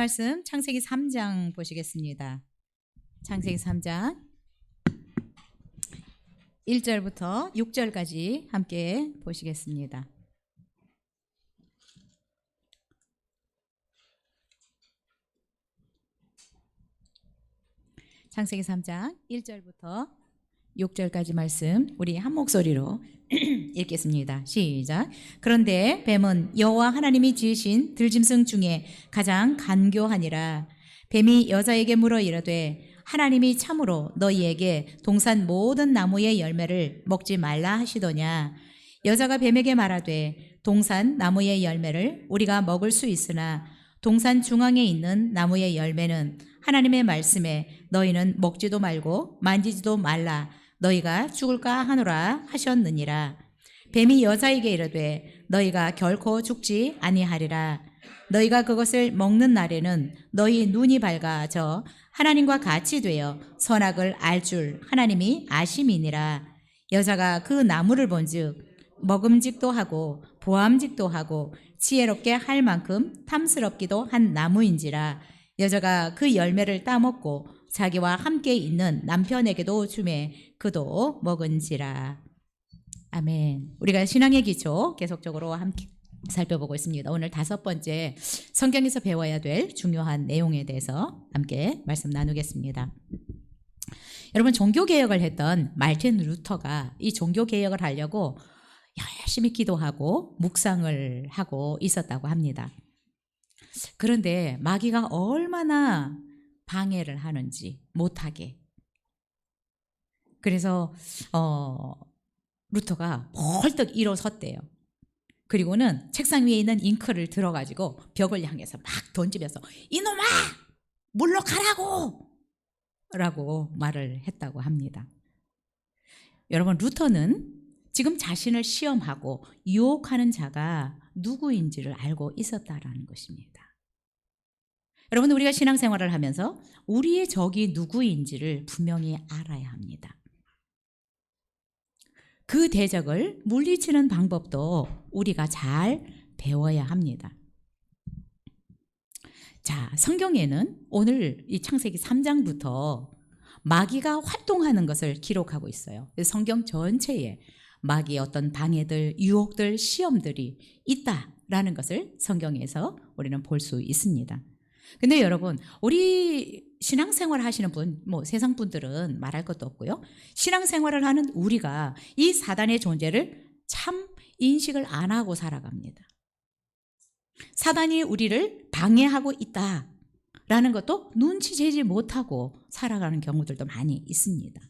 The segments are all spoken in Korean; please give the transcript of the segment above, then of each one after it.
말씀 창세기 3장 보시겠습니다. 창세기 3장 1절부터 6절까지 함께 보시겠습니다. 창세기 3장 1절부터 6절까지 말씀 우리 한 목소리로 읽겠습니다. 시작. 그런데 뱀은 여호와 하나님이 지으신 들짐승 중에 가장 간교하니라. 뱀이 여자에게 물어 이르되 하나님이 참으로 너희에게 동산 모든 나무의 열매를 먹지 말라 하시더냐. 여자가 뱀에게 말하되 동산 나무의 열매를 우리가 먹을 수 있으나 동산 중앙에 있는 나무의 열매는 하나님의 말씀에 너희는 먹지도 말고 만지지도 말라 너희가 죽을까 하노라 하셨느니라. 뱀이 여자에게 이르되 너희가 결코 죽지 아니하리라. 너희가 그것을 먹는 날에는 너희 눈이 밝아져 하나님과 같이 되어 선악을 알 줄 하나님이 아심이니라. 여자가 그 나무를 본즉 먹음직도 하고 보암직도 하고 지혜롭게 할 만큼 탐스럽기도 한 나무인지라. 여자가 그 열매를 따먹고 자기와 함께 있는 남편에게도 주매 그도 먹은지라. 아멘. 우리가 신앙의 기초 계속적으로 함께 살펴보고 있습니다. 오늘 5번째 성경에서 배워야 될 중요한 내용에 대해서 함께 말씀 나누겠습니다. 여러분, 종교개혁을 했던 마르틴 루터가 이 종교개혁을 하려고 열심히 기도하고 묵상을 하고 있었다고 합니다. 그런데 마귀가 얼마나 방해를 하는지 못하게. 그래서 루터가 벌떡 일어섰대요. 그리고는 책상 위에 있는 잉크를 들어가지고 벽을 향해서 막 던지면서 이놈아! 물러가라고! 라고 말을 했다고 합니다. 여러분, 루터는 지금 자신을 시험하고 유혹하는 자가 누구인지를 알고 있었다라는 것입니다. 여러분, 우리가 신앙생활을 하면서 우리의 적이 누구인지를 분명히 알아야 합니다. 그 대적을 물리치는 방법도 우리가 잘 배워야 합니다. 자, 성경에는 오늘 이 창세기 3장부터 마귀가 활동하는 것을 기록하고 있어요. 성경 전체에 마귀의 어떤 방해들, 유혹들, 시험들이 있다라는 것을 성경에서 우리는 볼 수 있습니다. 근데 여러분, 우리 신앙생활 하시는 분, 세상 분들은 말할 것도 없고요. 신앙생활을 하는 우리가 이 사단의 존재를 참 인식을 안 하고 살아갑니다. 사단이 우리를 방해하고 있다라는 것도 눈치채지 못하고 살아가는 경우들도 많이 있습니다.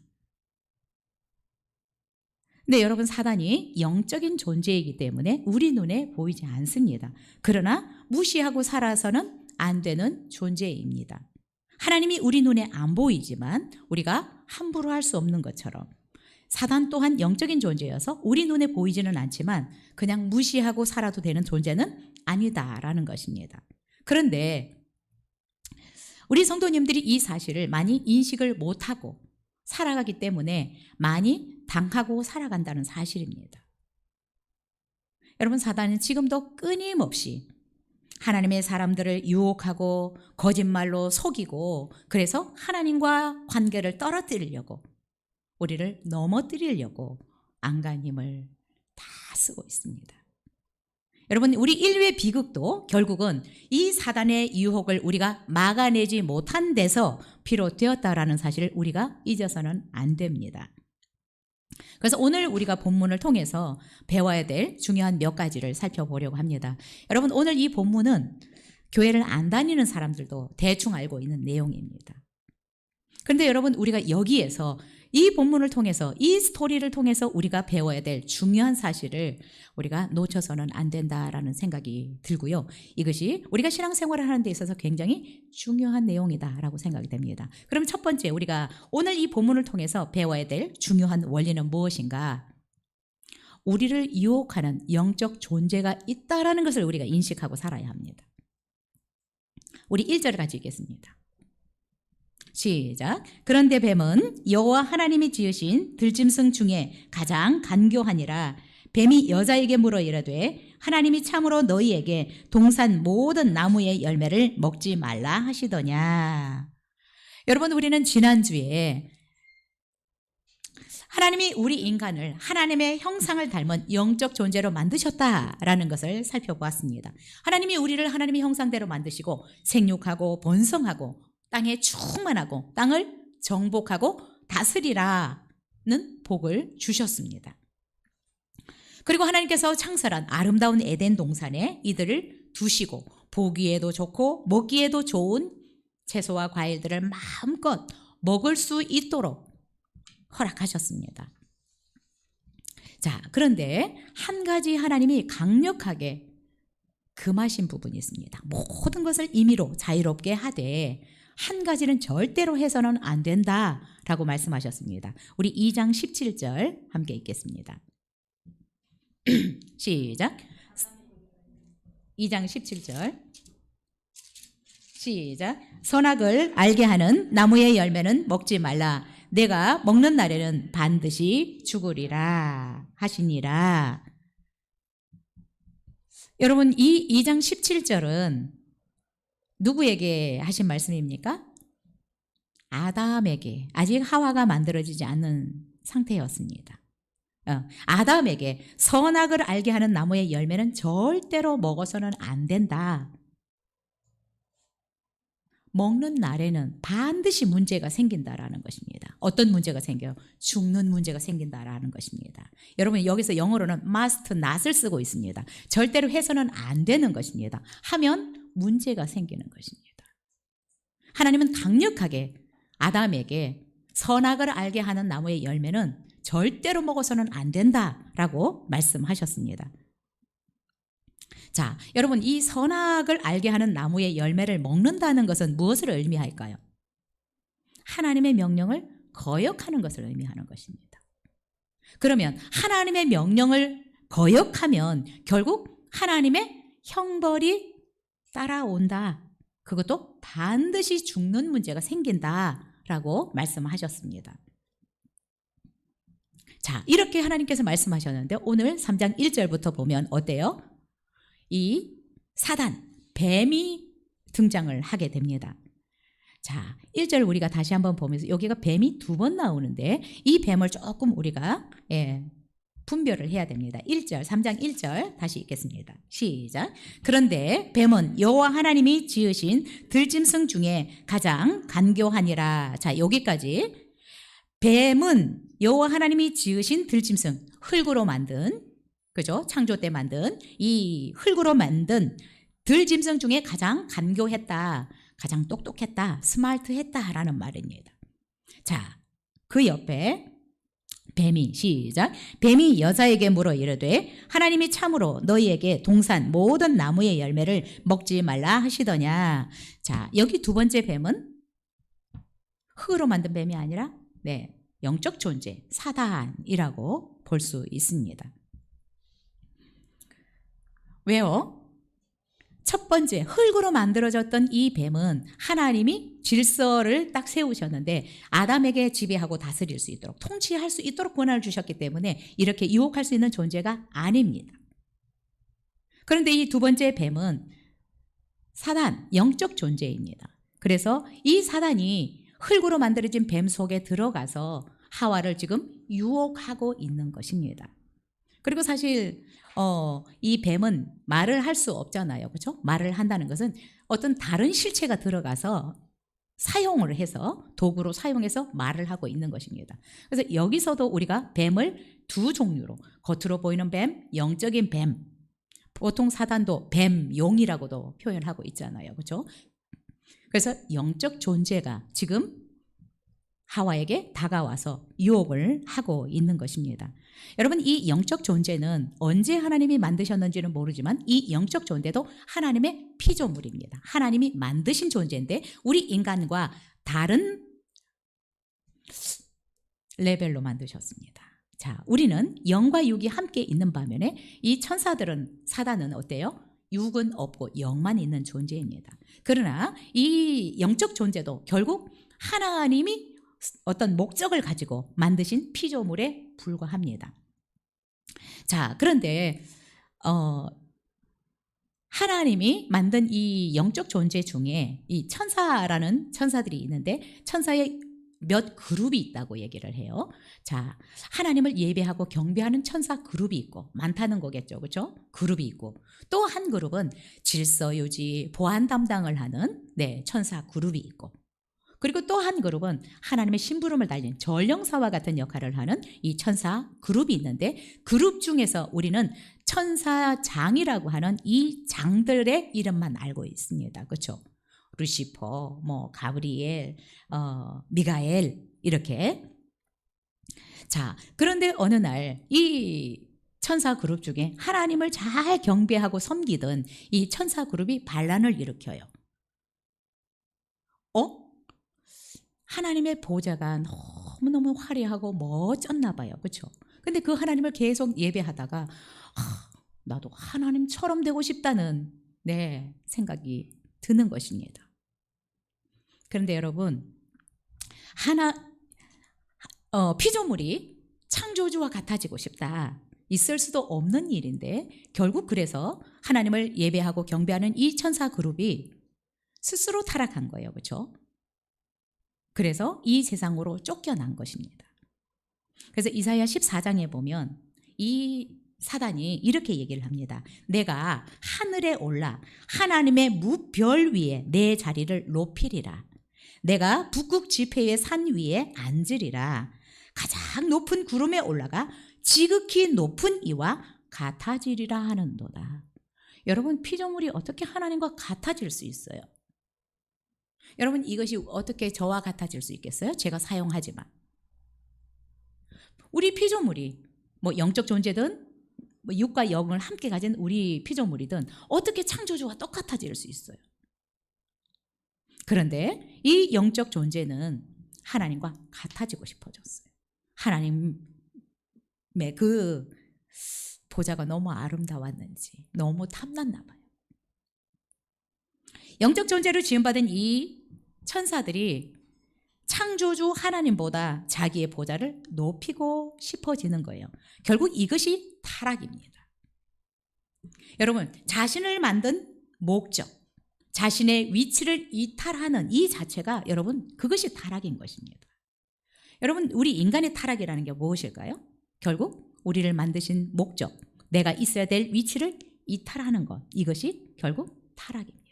근데 여러분, 사단이 영적인 존재이기 때문에 우리 눈에 보이지 않습니다. 그러나 무시하고 살아서는 안 되는 존재입니다. 하나님이 우리 눈에 안 보이지만 우리가 함부로 할 수 없는 것처럼 사단 또한 영적인 존재여서 우리 눈에 보이지는 않지만 그냥 무시하고 살아도 되는 존재는 아니다라는 것입니다. 그런데 우리 성도님들이 이 사실을 많이 인식을 못하고 살아가기 때문에 많이 당하고 살아간다는 사실입니다. 여러분, 사단은 지금도 끊임없이 하나님의 사람들을 유혹하고 거짓말로 속이고 그래서 하나님과 관계를 떨어뜨리려고 우리를 넘어뜨리려고 안간힘을 다 쓰고 있습니다. 여러분, 우리 인류의 비극도 결국은 이 사단의 유혹을 우리가 막아내지 못한 데서 비롯되었다라는 사실을 우리가 잊어서는 안 됩니다. 그래서 오늘 우리가 본문을 통해서 배워야 될 중요한 몇 가지를 살펴보려고 합니다. 여러분, 오늘 이 본문은 교회를 안 다니는 사람들도 대충 알고 있는 내용입니다. 그런데 여러분, 우리가 여기에서 이 본문을 통해서 이 스토리를 통해서 우리가 배워야 될 중요한 사실을 우리가 놓쳐서는 안 된다라는 생각이 들고요. 이것이 우리가 신앙생활을 하는 데 있어서 굉장히 중요한 내용이다라고 생각이 됩니다. 그럼 첫 번째, 우리가 오늘 이 본문을 통해서 배워야 될 중요한 원리는 무엇인가? 우리를 유혹하는 영적 존재가 있다라는 것을 우리가 인식하고 살아야 합니다. 우리 1절을 같이 읽겠습니다. 시작. 그런데 뱀은 여호와 하나님이 지으신 들짐승 중에 가장 간교하니라. 뱀이 여자에게 물어 이르되 하나님이 참으로 너희에게 동산 모든 나무의 열매를 먹지 말라 하시더냐. 여러분, 우리는 지난주에 하나님이 우리 인간을 하나님의 형상을 닮은 영적 존재로 만드셨다라는 것을 살펴보았습니다. 하나님이 우리를 하나님의 형상대로 만드시고 생육하고 번성하고 땅에 충만하고 땅을 정복하고 다스리라는 복을 주셨습니다. 그리고 하나님께서 창설한 아름다운 에덴 동산에 이들을 두시고 보기에도 좋고 먹기에도 좋은 채소와 과일들을 마음껏 먹을 수 있도록 허락하셨습니다. 자, 그런데 한 가지 하나님이 강력하게 금하신 부분이 있습니다. 모든 것을 임의로 자유롭게 하되 한 가지는 절대로 해서는 안 된다라고 말씀하셨습니다. 우리 2장 17절 함께 읽겠습니다. 시작. 2장 17절 시작. 선악을 알게 하는 나무의 열매는 먹지 말라. 내가 먹는 날에는 반드시 죽으리라 하시니라. 여러분, 이 2장 17절은 누구에게 하신 말씀입니까? 아담에게, 아직 하와가 만들어지지 않는 상태였습니다. 아담에게 선악을 알게 하는 나무의 열매는 절대로 먹어서는 안 된다. 먹는 날에는 반드시 문제가 생긴다라는 것입니다. 어떤 문제가 생겨요? 죽는 문제가 생긴다라는 것입니다. 여러분, 여기서 영어로는 must not을 쓰고 있습니다. 절대로 해서는 안 되는 것입니다. 하면 문제가 생기는 것입니다. 하나님은 강력하게 아담에게 선악을 알게 하는 나무의 열매는 절대로 먹어서는 안 된다라고 말씀하셨습니다. 자, 여러분, 이 선악을 알게 하는 나무의 열매를 먹는다는 것은 무엇을 의미할까요? 하나님의 명령을 거역하는 것을 의미하는 것입니다. 그러면 하나님의 명령을 거역하면 결국 하나님의 형벌이 따라온다. 그것도 반드시 죽는 문제가 생긴다라고 말씀하셨습니다. 자, 이렇게 하나님께서 말씀하셨는데 오늘 3장 1절부터 보면 어때요? 이 사단, 뱀이 등장을 하게 됩니다. 자, 1절 우리가 다시 한번 보면서 여기가 뱀이 2번 나오는데 이 뱀을 조금 우리가 분별을 해야 됩니다. 1절, 3장 1절 다시 읽겠습니다. 시작. 그런데 뱀은 여호와 하나님이 지으신 들짐승 중에 가장 간교하니라. 자, 여기까지. 뱀은 여호와 하나님이 지으신 들짐승, 흙으로 만든, 그죠? 창조 때 만든 이 흙으로 만든 들짐승 중에 가장 간교했다, 가장 똑똑했다, 스마트했다라는 말입니다. 자, 그 옆에 뱀이, 시작. 뱀이 여자에게 물어 이르되 하나님이 참으로 너희에게 동산 모든 나무의 열매를 먹지 말라 하시더냐. 자, 여기 두 번째 뱀은 흙으로 만든 뱀이 아니라 영적 존재, 사단이라고 볼 수 있습니다. 왜요? 첫 번째, 흙으로 만들어졌던 이 뱀은 하나님이 질서를 딱 세우셨는데 아담에게 지배하고 다스릴 수 있도록, 통치할 수 있도록 권한을 주셨기 때문에 이렇게 유혹할 수 있는 존재가 아닙니다. 그런데 이 두 번째 뱀은 사단, 영적 존재입니다. 그래서 이 사단이 흙으로 만들어진 뱀 속에 들어가서 하와를 지금 유혹하고 있는 것입니다. 그리고 사실 이 뱀은 말을 할 수 없잖아요. 그렇죠? 말을 한다는 것은 어떤 다른 실체가 들어가서 사용을 해서, 도구로 사용해서 말을 하고 있는 것입니다. 그래서 여기서도 우리가 뱀을 두 종류로, 겉으로 보이는 뱀, 영적인 뱀, 보통 사단도 뱀용이라고도 표현하고 있잖아요. 그렇죠? 그래서 영적 존재가 지금 하와에게 다가와서 유혹을 하고 있는 것입니다. 여러분, 이 영적 존재는 언제 하나님이 만드셨는지는 모르지만 이 영적 존재도 하나님의 피조물입니다. 하나님이 만드신 존재인데 우리 인간과 다른 레벨로 만드셨습니다. 자, 우리는 영과 육이 함께 있는 반면에 이 천사들은, 사단은 어때요? 육은 없고 영만 있는 존재입니다. 그러나 이 영적 존재도 결국 하나님이 어떤 목적을 가지고 만드신 피조물에 불과합니다. 자, 그런데 하나님이 만든 이 영적 존재 중에 이 천사라는 천사들이 있는데 천사의 몇 그룹이 있다고 얘기를 해요. 자, 하나님을 예배하고 경배하는 천사 그룹이 있고 많다는 거겠죠. 그렇죠? 그룹이 있고 또 한 그룹은 질서 유지, 보안 담당을 하는 천사 그룹이 있고 그리고 또 한 그룹은 하나님의 심부름을 달린 전령사와 같은 역할을 하는 이 천사 그룹이 있는데 그룹 중에서 우리는 천사장이라고 하는 이 장들의 이름만 알고 있습니다. 그렇죠? 루시퍼, 가브리엘, 미가엘 이렇게. 자, 그런데 어느 날 이 천사 그룹 중에 하나님을 잘 경배하고 섬기던 이 천사 그룹이 반란을 일으켜요. 하나님의 보좌가 너무너무 화려하고 멋졌나 봐요. 그렇죠? 근데 그 하나님을 계속 예배하다가 나도 하나님처럼 되고 싶다는 생각이 드는 것입니다. 그런데 여러분, 피조물이 창조주와 같아지고 싶다. 있을 수도 없는 일인데 결국 그래서 하나님을 예배하고 경배하는 이 천사 그룹이 스스로 타락한 거예요. 그렇죠? 그래서 이 세상으로 쫓겨난 것입니다. 그래서 이사야 14장에 보면 이 사단이 이렇게 얘기를 합니다. 내가 하늘에 올라 하나님의 무별 위에 내 자리를 높이리라. 내가 북극 지폐의 산 위에 앉으리라. 가장 높은 구름에 올라가 지극히 높은 이와 같아지리라 하는도다. 여러분, 피조물이 어떻게 하나님과 같아질 수 있어요? 여러분, 이것이 어떻게 저와 같아질 수 있겠어요? 제가 사용하지만. 우리 피조물이 영적 존재든 육과 영을 함께 가진 우리 피조물이든 어떻게 창조주와 똑같아질 수 있어요? 그런데 이 영적 존재는 하나님과 같아지고 싶어졌어요. 하나님의 그 보좌가 너무 아름다웠는지 너무 탐났나 봐요. 영적 존재로 지음받은 이 천사들이 창조주 하나님보다 자기의 보좌를 높이고 싶어지는 거예요. 결국 이것이 타락입니다. 여러분, 자신을 만든 목적, 자신의 위치를 이탈하는 이 자체가 여러분 그것이 타락인 것입니다. 여러분, 우리 인간의 타락이라는 게 무엇일까요? 결국 우리를 만드신 목적, 내가 있어야 될 위치를 이탈하는 것, 이것이 결국 타락입니다.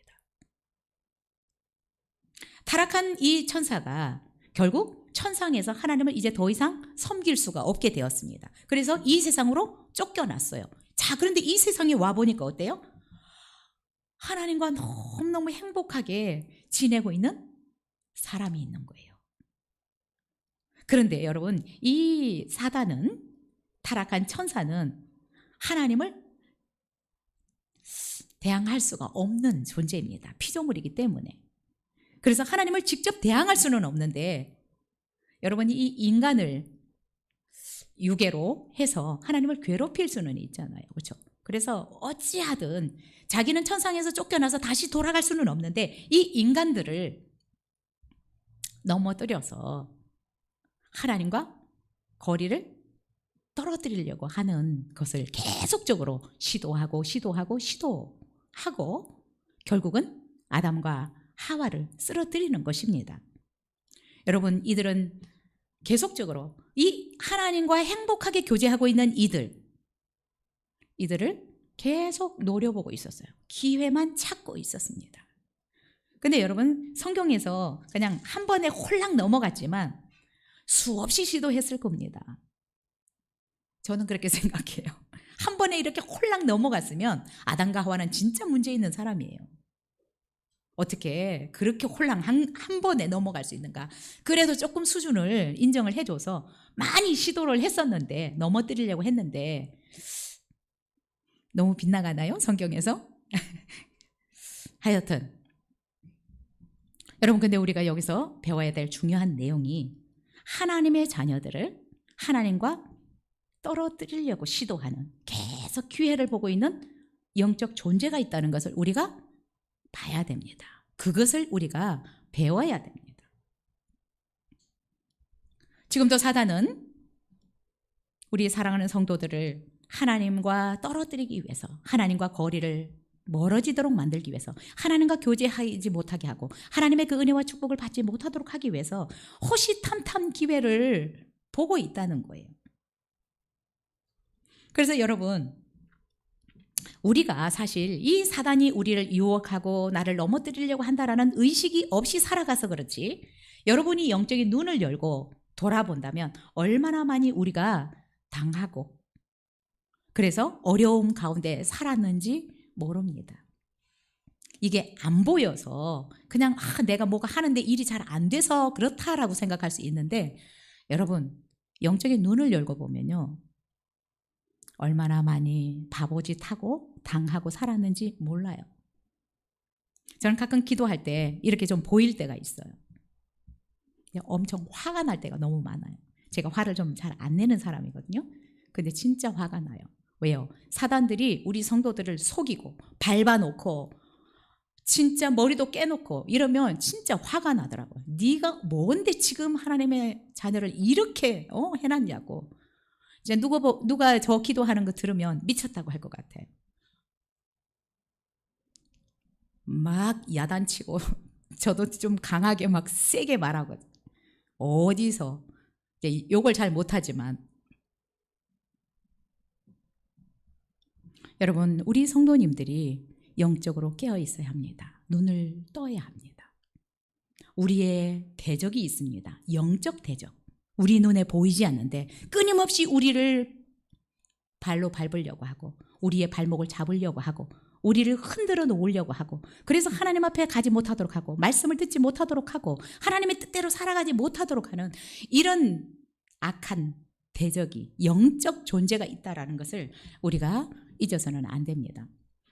타락한 이 천사가 결국 천상에서 하나님을 이제 더 이상 섬길 수가 없게 되었습니다. 그래서 이 세상으로 쫓겨났어요. 자, 그런데 이 세상에 와보니까 어때요? 하나님과 너무너무 행복하게 지내고 있는 사람이 있는 거예요. 그런데 여러분, 이 사단은, 타락한 천사는 하나님을 대항할 수가 없는 존재입니다. 피조물이기 때문에. 그래서 하나님을 직접 대항할 수는 없는데 여러분이 이 인간을 유괴로 해서 하나님을 괴롭힐 수는 있잖아요. 그렇죠? 그래서 어찌하든 자기는 천상에서 쫓겨나서 다시 돌아갈 수는 없는데 이 인간들을 넘어뜨려서 하나님과 거리를 떨어뜨리려고 하는 것을 계속적으로 시도하고 결국은 아담과 하와를 쓰러뜨리는 것입니다. 여러분, 이들은 계속적으로 이 하나님과 행복하게 교제하고 있는 이들을 계속 노려보고 있었어요. 기회만 찾고 있었습니다. 근데 여러분, 성경에서 그냥 한 번에 홀랑 넘어갔지만 수없이 시도했을 겁니다. 저는 그렇게 생각해요. 한 번에 이렇게 홀랑 넘어갔으면 아담과 하와는 진짜 문제 있는 사람이에요. 어떻게 그렇게 홀랑 한 번에 넘어갈 수 있는가? 그래도 조금 수준을 인정을 해줘서 많이 시도를 했었는데, 넘어뜨리려고 했는데 너무 빗나가나요? 성경에서? 하여튼 여러분, 근데 우리가 여기서 배워야 될 중요한 내용이 하나님의 자녀들을 하나님과 떨어뜨리려고 시도하는, 계속 기회를 보고 있는 영적 존재가 있다는 것을 우리가 봐야 됩니다. 그것을 우리가 배워야 됩니다. 지금도 사단은 우리 사랑하는 성도들을 하나님과 떨어뜨리기 위해서, 하나님과 거리를 멀어지도록 만들기 위해서, 하나님과 교제하지 못하게 하고 하나님의 그 은혜와 축복을 받지 못하도록 하기 위해서 호시탐탐 기회를 보고 있다는 거예요. 그래서 여러분, 우리가 사실 이 사단이 우리를 유혹하고 나를 넘어뜨리려고 한다라는 의식이 없이 살아가서 그렇지, 여러분이 영적인 눈을 열고 돌아본다면 얼마나 많이 우리가 당하고 그래서 어려움 가운데 살았는지 모릅니다. 이게 안 보여서 그냥 내가 뭐가 하는데 일이 잘 안 돼서 그렇다라고 생각할 수 있는데, 여러분 영적인 눈을 열고 보면요, 얼마나 많이 바보짓하고 당하고 살았는지 몰라요. 저는 가끔 기도할 때 이렇게 좀 보일 때가 있어요. 엄청 화가 날 때가 너무 많아요. 제가 화를 좀 잘 안 내는 사람이거든요. 근데 진짜 화가 나요. 왜요? 사단들이 우리 성도들을 속이고 밟아놓고 진짜 머리도 깨놓고 이러면 진짜 화가 나더라고요. 네가 뭔데 지금 하나님의 자녀를 이렇게 해놨냐고. 이제 누가 저 기도하는 거 들으면 미쳤다고 할 것 같아요. 막 야단치고 저도 좀 강하게 막 세게 말하거든요. 어디서 이제 욕을 잘 못하지만, 여러분 우리 성도님들이 영적으로 깨어 있어야 합니다. 눈을 떠야 합니다. 우리의 대적이 있습니다. 영적 대적. 우리 눈에 보이지 않는데 끊임없이 우리를 발로 밟으려고 하고 우리의 발목을 잡으려고 하고 우리를 흔들어 놓으려고 하고, 그래서 하나님 앞에 가지 못하도록 하고 말씀을 듣지 못하도록 하고 하나님의 뜻대로 살아가지 못하도록 하는 이런 악한 대적이, 영적 존재가 있다라는 것을 우리가 잊어서는 안 됩니다.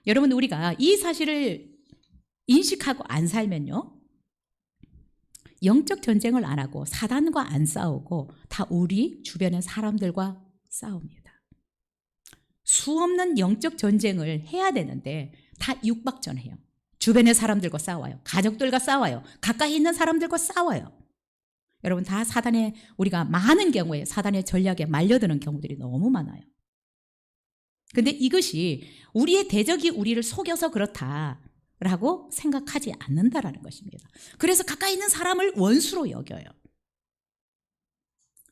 여러분, 우리가 이 사실을 인식하고 안 살면요, 영적 전쟁을 안 하고 사단과 안 싸우고 다 우리 주변의 사람들과 싸웁니다. 수없는 영적 전쟁을 해야 되는데 다 육박전해요. 주변의 사람들과 싸워요. 가족들과 싸워요. 가까이 있는 사람들과 싸워요. 여러분, 다 사단의, 우리가 많은 경우에 사단의 전략에 말려드는 경우들이 너무 많아요. 근데 이것이 우리의 대적이 우리를 속여서 그렇다라고 생각하지 않는다라는 것입니다. 그래서 가까이 있는 사람을 원수로 여겨요.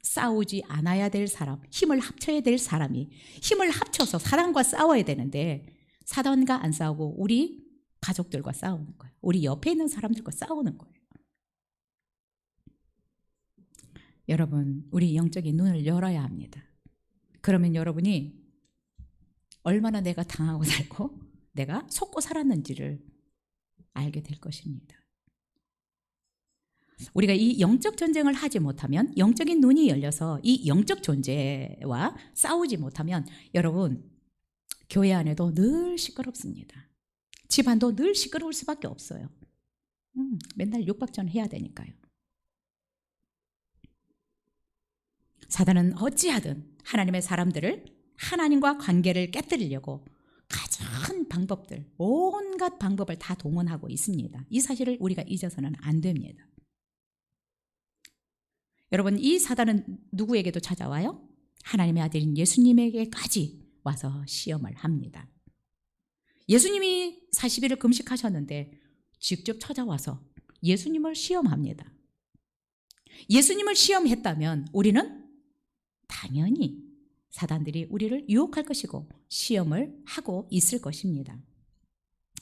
싸우지 않아야 될 사람, 힘을 합쳐야 될 사람이 힘을 합쳐서 사단과 싸워야 되는데 사단과 안 싸우고 우리 가족들과 싸우는 거예요. 우리 옆에 있는 사람들과 싸우는 거예요. 여러분, 우리 영적인 눈을 열어야 합니다. 그러면 여러분이 얼마나 내가 당하고 살고 내가 속고 살았는지를 알게 될 것입니다. 우리가 이 영적 전쟁을 하지 못하면, 영적인 눈이 열려서 이 영적 존재와 싸우지 못하면, 여러분 교회 안에도 늘 시끄럽습니다. 집안도 늘 시끄러울 수밖에 없어요. 맨날 육박전 해야 되니까요. 사단은 어찌하든 하나님의 사람들을, 하나님과 관계를 깨뜨리려고 가진 방법들, 온갖 방법을 다 동원하고 있습니다. 이 사실을 우리가 잊어서는 안 됩니다. 여러분, 이 사단은 누구에게도 찾아와요? 하나님의 아들인 예수님에게까지 와서 시험을 합니다. 예수님이 40일을 금식하셨는데 직접 찾아와서 예수님을 시험합니다. 예수님을 시험했다면 우리는 당연히 사단들이 우리를 유혹할 것이고 시험을 하고 있을 것입니다.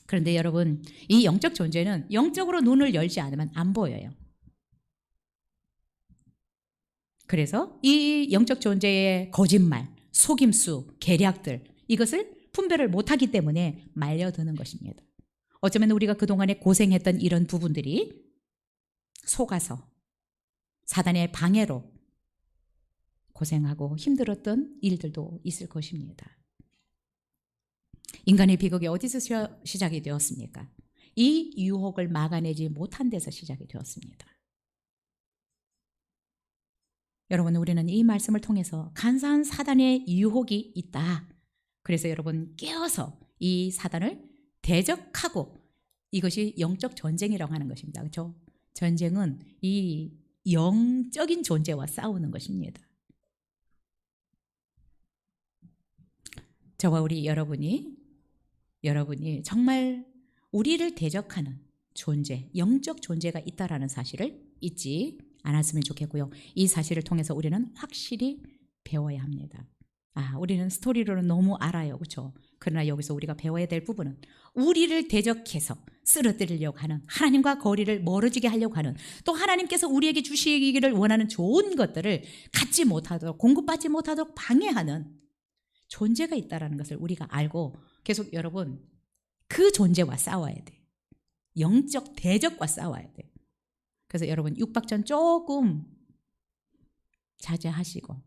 그런데 여러분, 이 영적 존재는 영적으로 눈을 열지 않으면 안 보여요. 그래서 이 영적 존재의 거짓말, 속임수, 계략들, 이것을 분별을 못하기 때문에 말려드는 것입니다. 어쩌면 우리가 그동안에 고생했던 이런 부분들이 속아서 사단의 방해로 고생하고 힘들었던 일들도 있을 것입니다. 인간의 비극이 어디서 시작이 되었습니까? 이 유혹을 막아내지 못한 데서 시작이 되었습니다. 여러분, 우리는 이 말씀을 통해서 간사한 사단의 유혹이 있다. 그래서 여러분 깨어서 이 사단을 대적하고, 이것이 영적 전쟁이라고 하는 것입니다. 그렇죠? 전쟁은 이 영적인 존재와 싸우는 것입니다. 저와 여러분이 정말 우리를 대적하는 존재, 영적 존재가 있다라는 사실을 잊지 않았으면 좋겠고요. 이 사실을 통해서 우리는 확실히 배워야 합니다. 우리는 스토리로는 너무 알아요. 그렇죠? 그러나 여기서 우리가 배워야 될 부분은 우리를 대적해서 쓰러뜨리려고 하는, 하나님과 거리를 멀어지게 하려고 하는, 또 하나님께서 우리에게 주시기를 원하는 좋은 것들을 갖지 못하도록, 공급받지 못하도록 방해하는 존재가 있다는 것을 우리가 알고 계속 여러분 그 존재와 싸워야 돼. 영적 대적과 싸워야 돼. 그래서 여러분 육박전 조금 자제하시고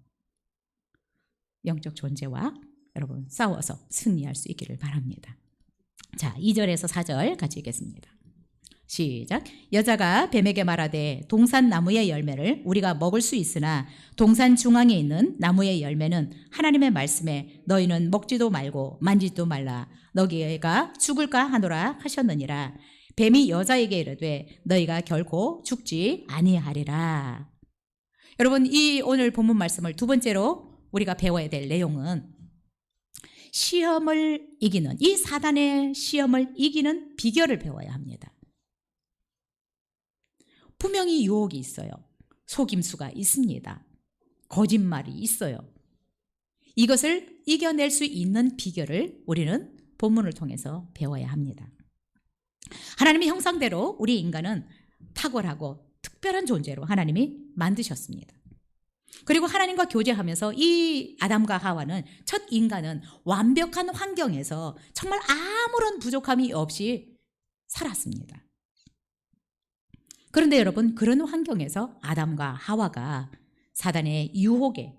영적 존재와 여러분 싸워서 승리할 수 있기를 바랍니다. 자, 2절에서 4절 같이 읽겠습니다. 시작. 여자가 뱀에게 말하되 동산 나무의 열매를 우리가 먹을 수 있으나 동산 중앙에 있는 나무의 열매는 하나님의 말씀에 너희는 먹지도 말고 만지지도 말라 너희가 죽을까 하노라 하셨느니라. 뱀이 여자에게 이르되 너희가 결코 죽지 아니하리라. 여러분 이 오늘 본문 말씀을 두 번째로 우리가 배워야 될 내용은 시험을 이기는, 이 사단의 시험을 이기는 비결을 배워야 합니다. 분명히 유혹이 있어요. 속임수가 있습니다. 거짓말이 있어요. 이것을 이겨낼 수 있는 비결을 우리는 본문을 통해서 배워야 합니다. 하나님의 형상대로 우리 인간은 탁월하고 특별한 존재로 하나님이 만드셨습니다. 그리고 하나님과 교제하면서 이 아담과 하와는, 첫 인간은 완벽한 환경에서 정말 아무런 부족함이 없이 살았습니다. 그런데 여러분 그런 환경에서 아담과 하와가 사단의 유혹을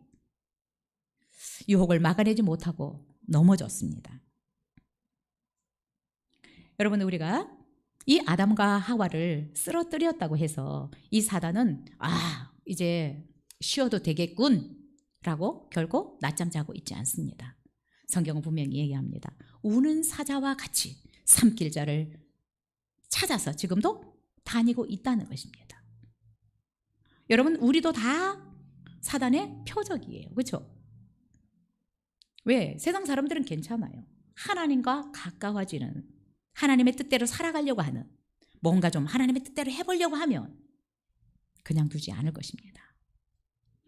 막아내지 못하고 넘어졌습니다. 여러분 우리가 이 아담과 하와를 쓰러뜨렸다고 해서 이 사단은 이제 쉬어도 되겠군 라고 결코 낮잠 자고 있지 않습니다. 성경은 분명히 얘기합니다. 우는 사자와 같이 삼킬자를 찾아서 지금도 다니고 있다는 것입니다. 여러분 우리도 다 사단의 표적이에요. 그렇죠? 왜? 세상 사람들은 괜찮아요. 하나님과 가까워지는, 하나님의 뜻대로 살아가려고 하는, 뭔가 좀 하나님의 뜻대로 해보려고 하면 그냥 두지 않을 것입니다.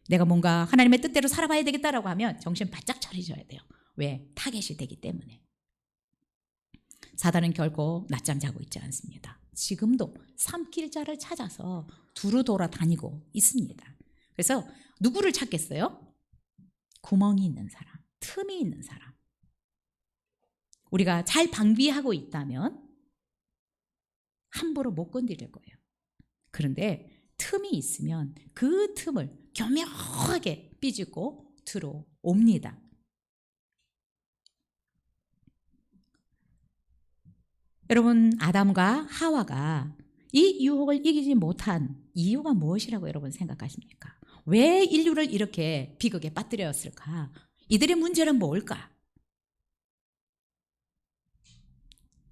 내가 뭔가 하나님의 뜻대로 살아봐야 되겠다라고 하면 정신 바짝 차리셔야 돼요. 왜? 타겟이 되기 때문에. 사단은 결코 낮잠 자고 있지 않습니다. 지금도 삼킬 자를 찾아서 두루 돌아다니고 있습니다. 그래서 누구를 찾겠어요? 구멍이 있는 사람, 틈이 있는 사람. 우리가 잘 방비하고 있다면 함부로 못 건드릴 거예요. 그런데 틈이 있으면 그 틈을 교묘하게 삐집고 들어옵니다. 여러분 아담과 하와가 이 유혹을 이기지 못한 이유가 무엇이라고 여러분 생각하십니까? 왜 인류를 이렇게 비극에 빠뜨렸을까? 이들의 문제는 뭘까?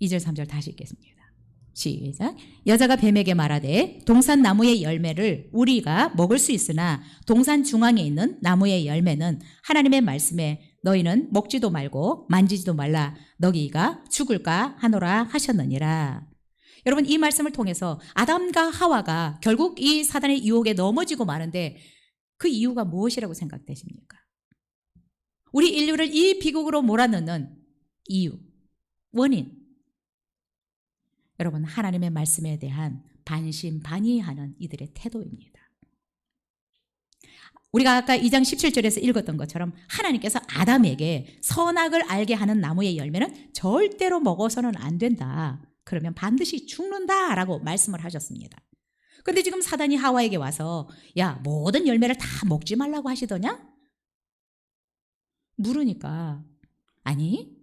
2절 3절 다시 읽겠습니다. 시작. 여자가 뱀에게 말하되 동산 나무의 열매를 우리가 먹을 수 있으나 동산 중앙에 있는 나무의 열매는 하나님의 말씀에 너희는 먹지도 말고 만지지도 말라 너희가 죽을까 하노라 하셨느니라. 여러분 이 말씀을 통해서 아담과 하와가 결국 이 사단의 유혹에 넘어지고 마는데 그 이유가 무엇이라고 생각되십니까? 우리 인류를 이 비극으로 몰아넣는 이유, 원인. 여러분 하나님의 말씀에 대한 반신반의하는 이들의 태도입니다. 우리가 아까 2장 17절에서 읽었던 것처럼 하나님께서 아담에게 선악을 알게 하는 나무의 열매는 절대로 먹어서는 안 된다. 그러면 반드시 죽는다라고 말씀을 하셨습니다. 그런데 지금 사단이 하와에게 와서 야 모든 열매를 다 먹지 말라고 하시더냐? 물으니까 아니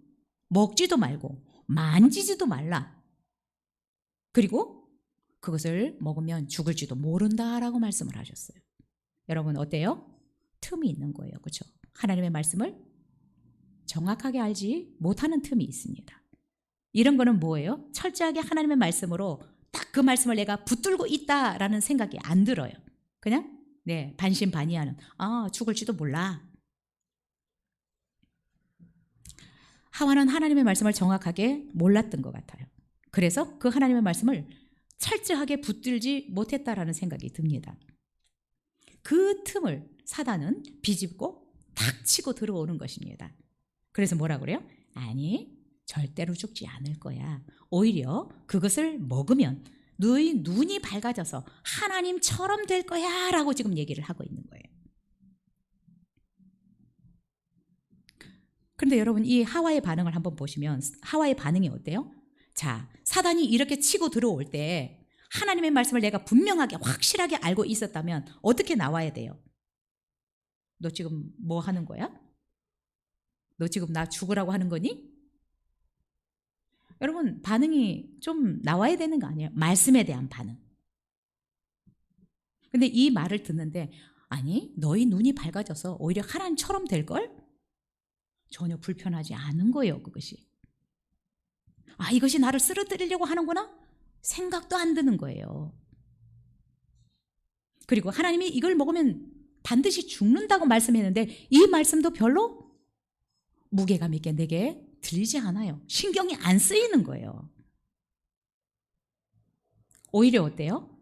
먹지도 말고 만지지도 말라. 그리고 그것을 먹으면 죽을지도 모른다라고 말씀을 하셨어요. 여러분 어때요? 틈이 있는 거예요. 그렇죠? 하나님의 말씀을 정확하게 알지 못하는 틈이 있습니다. 이런 거는 뭐예요? 철저하게 하나님의 말씀으로 딱 그 말씀을 내가 붙들고 있다라는 생각이 안 들어요. 그냥 반신반의하는 죽을지도 몰라. 하와는 하나님의 말씀을 정확하게 몰랐던 것 같아요. 그래서 그 하나님의 말씀을 철저하게 붙들지 못했다라는 생각이 듭니다. 그 틈을 사단은 비집고 탁 치고 들어오는 것입니다. 그래서 뭐라 그래요? 아니, 절대로 죽지 않을 거야. 오히려 그것을 먹으면 너희 눈이 밝아져서 하나님처럼 될 거야 라고 지금 얘기를 하고 있는 거예요. 그런데 여러분, 이 하와의 반응을 한번 보시면 하와의 반응이 어때요? 자, 사단이 이렇게 치고 들어올 때 하나님의 말씀을 내가 분명하게 확실하게 알고 있었다면 어떻게 나와야 돼요? 너 지금 뭐 하는 거야? 너 지금 나 죽으라고 하는 거니? 여러분, 반응이 좀 나와야 되는 거 아니에요? 말씀에 대한 반응. 근데 이 말을 듣는데 아니, 너희 눈이 밝아져서 오히려 하나님처럼 될걸? 전혀 불편하지 않은 거예요, 그것이. 아, 이것이 나를 쓰러뜨리려고 하는구나? 생각도 안 드는 거예요. 그리고 하나님이 이걸 먹으면 반드시 죽는다고 말씀했는데 이 말씀도 별로 무게감 있게 내게 들리지 않아요. 신경이 안 쓰이는 거예요. 오히려 어때요?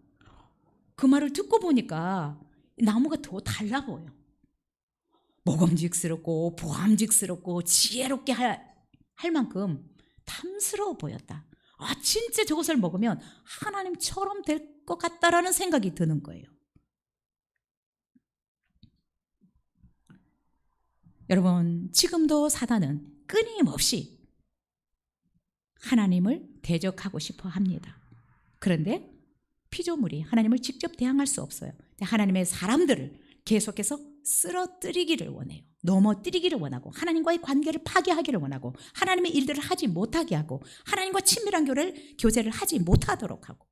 그 말을 듣고 보니까 나무가 더 달라 보여. 먹음직스럽고 보암직스럽고 지혜롭게 할 만큼 탐스러워 보였다. 아, 진짜 저것을 먹으면 하나님처럼 될 것 같다라는 생각이 드는 거예요. 여러분, 지금도 사단은 끊임없이 하나님을 대적하고 싶어 합니다. 그런데 피조물이 하나님을 직접 대항할 수 없어요. 하나님의 사람들을 계속해서 쓰러뜨리기를 원해요. 넘어뜨리기를 원하고 하나님과의 관계를 파괴하기를 원하고 하나님의 일들을 하지 못하게 하고 하나님과 친밀한 교제를 하지 못하도록 하고.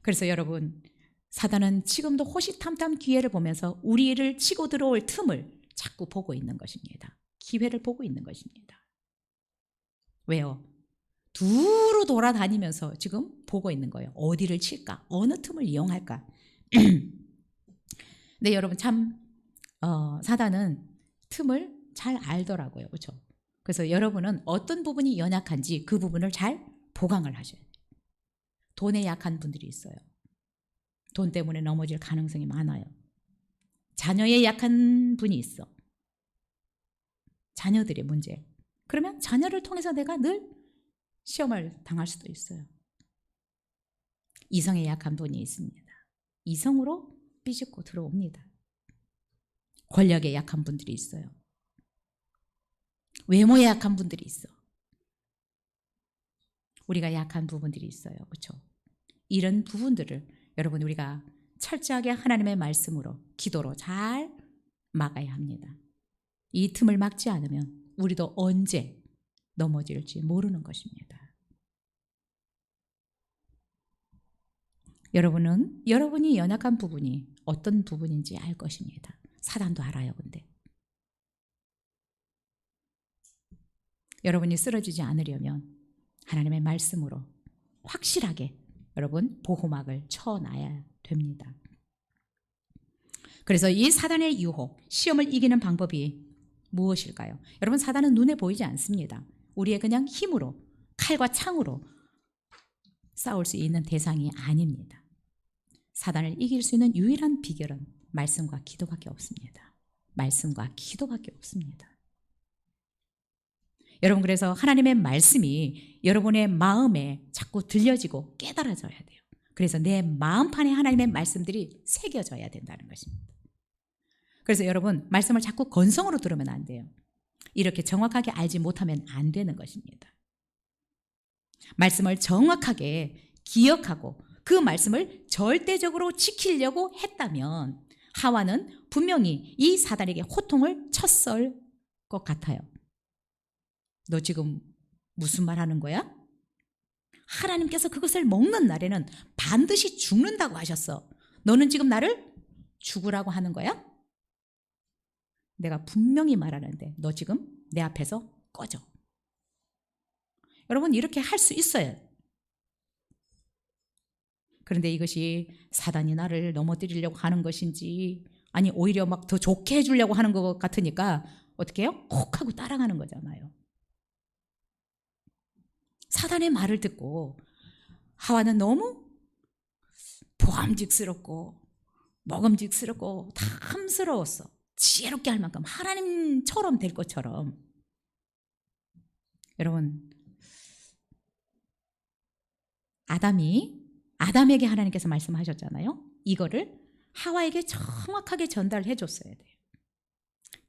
그래서 여러분, 사단은 지금도 호시탐탐 기회를 보면서 우리를 치고 들어올 틈을 자꾸 보고 있는 것입니다. 기회를 보고 있는 것입니다. 왜요? 두루 돌아다니면서 지금 보고 있는 거예요. 어디를 칠까? 어느 틈을 이용할까? 근데 여러분, 참 사단은 틈을 잘 알더라고요. 그렇죠? 그래서 여러분은 어떤 부분이 연약한지 그 부분을 잘 보강을 하셔야 돼요. 돈에 약한 분들이 있어요. 돈 때문에 넘어질 가능성이 많아요. 자녀에 약한 분이 있어. 자녀들의 문제. 그러면 자녀를 통해서 내가 늘 시험을 당할 수도 있어요. 이성에 약한 분이 있습니다. 이성으로 삐집고 들어옵니다. 권력에 약한 분들이 있어요. 외모에 약한 분들이 있어. 우리가 약한 부분들이 있어요. 그렇죠? 이런 부분들을 여러분, 우리가 철저하게 하나님의 말씀으로 기도로 잘 막아야 합니다. 이 틈을 막지 않으면 우리도 언제 넘어질지 모르는 것입니다. 여러분은 여러분이 연약한 부분이 어떤 부분인지 알 것입니다. 사단도 알아요. 근데 여러분이 쓰러지지 않으려면 하나님의 말씀으로 확실하게 여러분 보호막을 쳐놔야 됩니다. 그래서 이 사단의 유혹, 시험을 이기는 방법이 무엇일까요? 여러분, 사단은 눈에 보이지 않습니다. 우리의 그냥 힘으로, 칼과 창으로 싸울 수 있는 대상이 아닙니다. 사단을 이길 수 있는 유일한 비결은 말씀과 기도밖에 없습니다. 말씀과 기도밖에 없습니다. 여러분, 그래서 하나님의 말씀이 여러분의 마음에 자꾸 들려지고 깨달아져야 돼요. 그래서 내 마음판에 하나님의 말씀들이 새겨져야 된다는 것입니다. 그래서 여러분, 말씀을 자꾸 건성으로 들으면 안 돼요. 이렇게 정확하게 알지 못하면 안 되는 것입니다. 말씀을 정확하게 기억하고 그 말씀을 절대적으로 지키려고 했다면 하와는 분명히 이 사단에게 호통을 쳤을 것 같아요. 너 지금 무슨 말 하는 거야? 하나님께서 그것을 먹는 날에는 반드시 죽는다고 하셨어. 너는 지금 나를 죽으라고 하는 거야? 내가 분명히 말하는데 너 지금 내 앞에서 꺼져. 여러분, 이렇게 할 수 있어요. 그런데 이것이 사단이 나를 넘어뜨리려고 하는 것인지 아니 오히려 막 더 좋게 해주려고 하는 것 같으니까 어떻게 해요? 혹 하고 따라가는 거잖아요. 사단의 말을 듣고 하와는 너무 보암직스럽고 먹음직스럽고 탐스러웠어. 지혜롭게 할 만큼 하나님처럼 될 것처럼. 여러분, 아담에게 하나님께서 말씀하셨잖아요. 이거를 하와에게 정확하게 전달해 줬어야 돼요.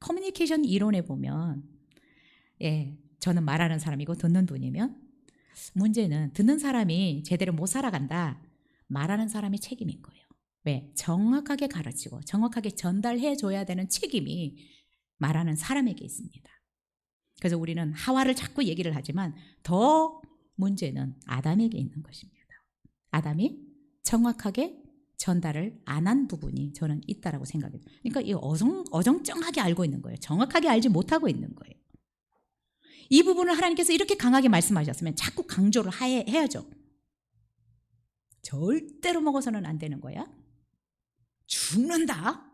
커뮤니케이션 이론에 보면, 저는 말하는 사람이고 듣는 분이면, 문제는 듣는 사람이 제대로 못 살아간다. 말하는 사람이 책임인 거예요. 왜? 정확하게 가르치고 정확하게 전달해 줘야 되는 책임이 말하는 사람에게 있습니다. 그래서 우리는 하와를 자꾸 얘기를 하지만 더 문제는 아담에게 있는 것입니다. 아담이 정확하게 전달을 안 한 부분이 저는 있다라고 생각해요. 그러니까 이 어정쩡하게 알고 있는 거예요. 정확하게 알지 못하고 있는 거예요. 이 부분을 하나님께서 이렇게 강하게 말씀하셨으면 자꾸 강조를 해야죠. 절대로 먹어서는 안 되는 거야. 죽는다.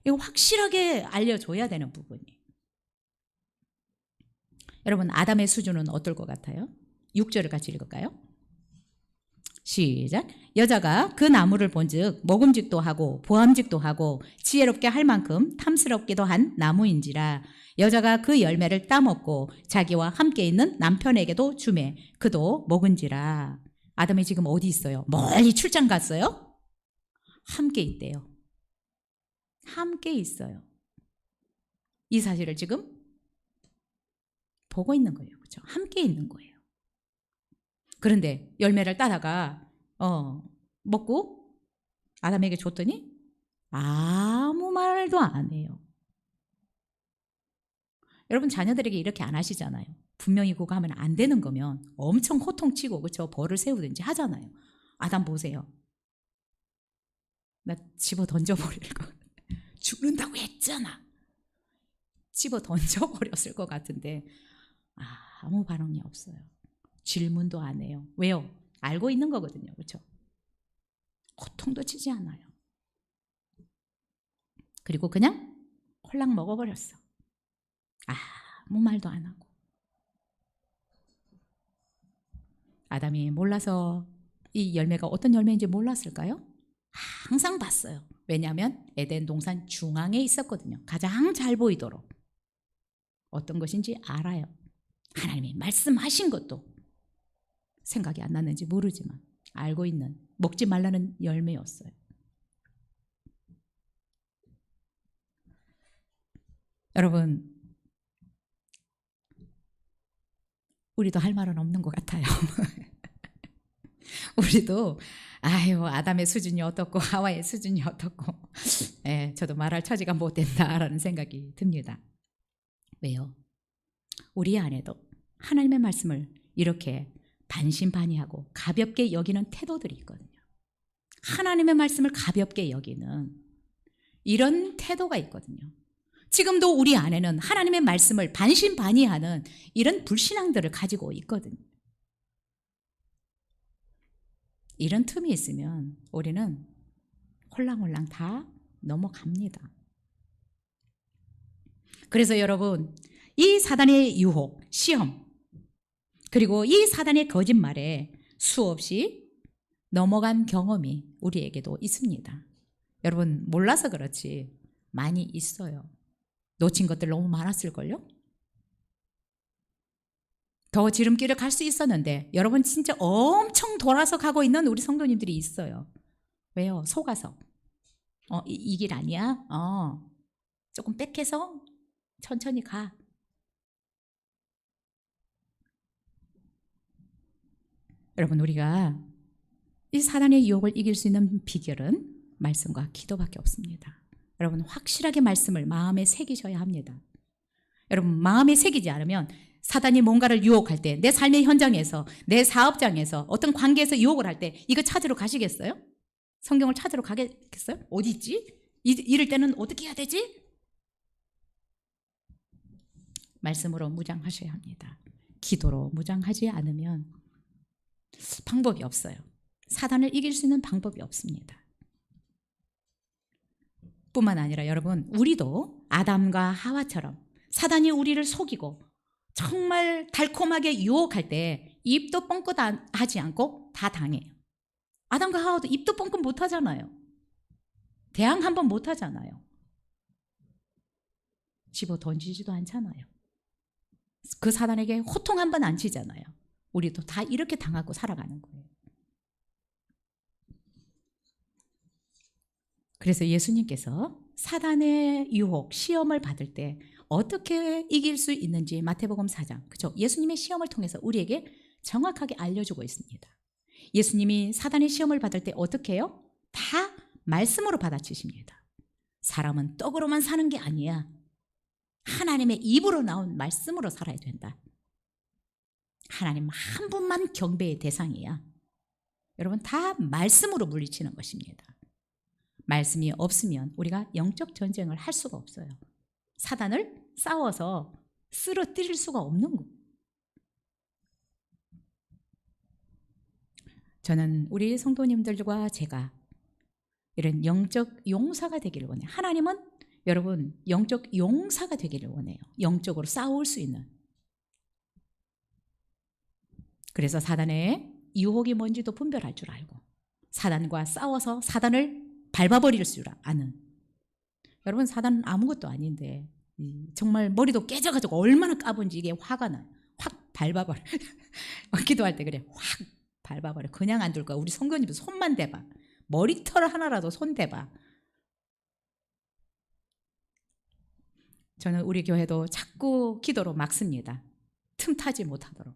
이거 확실하게 알려줘야 되는 부분이에요. 여러분, 아담의 수준은 어떨 것 같아요? 6절을 같이 읽을까요? 시작. 여자가 그 나무를 본즉 먹음직도 하고 보암직도 하고 지혜롭게 할 만큼 탐스럽기도 한 나무인지라. 여자가 그 열매를 따먹고 자기와 함께 있는 남편에게도 주매 그도 먹은지라. 아담이 지금 어디 있어요? 멀리 출장 갔어요? 함께 있대요. 함께 있어요. 이 사실을 지금 보고 있는 거예요. 그렇죠? 함께 있는 거예요. 그런데 열매를 따다가 먹고 아담에게 줬더니 아무 말도 안 해요. 여러분, 자녀들에게 이렇게 안 하시잖아요. 분명히 그거 하면 안 되는 거면 엄청 호통치고 그렇죠? 벌을 세우든지 하잖아요. 아담 보세요. 나 집어 던져버릴 거. 죽는다고 했잖아. 집어 던져버렸을 것 같은데 아무 반응이 없어요. 질문도 안 해요. 왜요? 알고 있는 거거든요. 그렇죠? 고통도 치지 않아요. 그리고 그냥 홀랑 먹어버렸어. 아무 말도 안 하고. 아담이 몰라서 이 열매가 어떤 열매인지 몰랐을까요? 항상 봤어요. 왜냐하면 에덴 동산 중앙에 있었거든요. 가장 잘 보이도록. 어떤 것인지 알아요. 하나님이 말씀하신 것도 생각이 안 났는지 모르지만 알고 있는 먹지 말라는 열매였어요. 여러분, 우리도 할 말은 없는 것 같아요. 우리도 아담의 수준이 어떻고 하와의 수준이 어떻고 저도 말할 처지가 못 된다라는 생각이 듭니다. 왜요? 우리 안에도 하나님의 말씀을 이렇게 반신반의하고 가볍게 여기는 태도들이 있거든요. 하나님의 말씀을 가볍게 여기는 이런 태도가 있거든요. 지금도 우리 안에는 하나님의 말씀을 반신반의하는 이런 불신앙들을 가지고 있거든요. 이런 틈이 있으면 우리는 홀랑홀랑 다 넘어갑니다. 그래서 여러분, 이 사단의 유혹, 시험, 그리고 이 사단의 거짓말에 수없이 넘어간 경험이 우리에게도 있습니다. 여러분, 몰라서 그렇지 많이 있어요. 놓친 것들 너무 많았을걸요? 더 지름길을 갈 수 있었는데 여러분 진짜 엄청 돌아서 가고 있는 우리 성도님들이 있어요. 왜요? 속아서. 이 길 아니야? 조금 빽해서 천천히 가. 여러분, 우리가 이 사단의 유혹을 이길 수 있는 비결은 말씀과 기도밖에 없습니다. 여러분, 확실하게 말씀을 마음에 새기셔야 합니다. 여러분, 마음에 새기지 않으면 사단이 뭔가를 유혹할 때, 내 삶의 현장에서, 내 사업장에서, 어떤 관계에서 유혹을 할 때 이거 찾으러 가시겠어요? 성경을 찾으러 가겠어요? 어디 있지? 이럴 때는 어떻게 해야 되지? 말씀으로 무장하셔야 합니다. 기도로 무장하지 않으면 방법이 없어요. 사단을 이길 수 있는 방법이 없습니다. 뿐만 아니라 여러분, 우리도 아담과 하와처럼 사단이 우리를 속이고 정말 달콤하게 유혹할 때 입도 뻥끗 하지 않고 다 당해요. 아담과 하와도 입도 뻥끗 못 하잖아요. 대항 한번 못 하잖아요. 집어 던지지도 않잖아요. 그 사단에게 호통 한 번 안 치잖아요. 우리도 다 이렇게 당하고 살아가는 거예요. 그래서 예수님께서 사단의 유혹, 시험을 받을 때 어떻게 이길 수 있는지 마태복음 4장, 그렇죠? 예수님의 시험을 통해서 우리에게 정확하게 알려주고 있습니다. 예수님이 사단의 시험을 받을 때 어떻게 해요? 다 말씀으로 받아치십니다. 사람은 떡으로만 사는 게 아니야. 하나님의 입으로 나온 말씀으로 살아야 된다. 하나님 한 분만 경배의 대상이야. 여러분, 다 말씀으로 물리치는 것입니다. 말씀이 없으면 우리가 영적 전쟁을 할 수가 없어요. 사단을 싸워서 쓰러뜨릴 수가 없는 거. 저는 우리 성도님들과 제가 이런 영적 용사가 되기를 원해요. 하나님은 여러분 영적 용사가 되기를 원해요. 영적으로 싸울 수 있는. 그래서 사단의 유혹이 뭔지도 분별할 줄 알고 사단과 싸워서 사단을 밟아버릴 줄 아는. 여러분, 사단은 아무것도 아닌데 정말 머리도 깨져가지고 얼마나 까분지 이게 화가 나요. 확 밟아버려. 기도할 때 그래. 확 밟아버려. 그냥 안 둘 거야. 우리 성도님도 손만 대봐. 머리털 하나라도 손 대봐. 저는 우리 교회도 자꾸 기도로 막습니다. 틈타지 못하도록.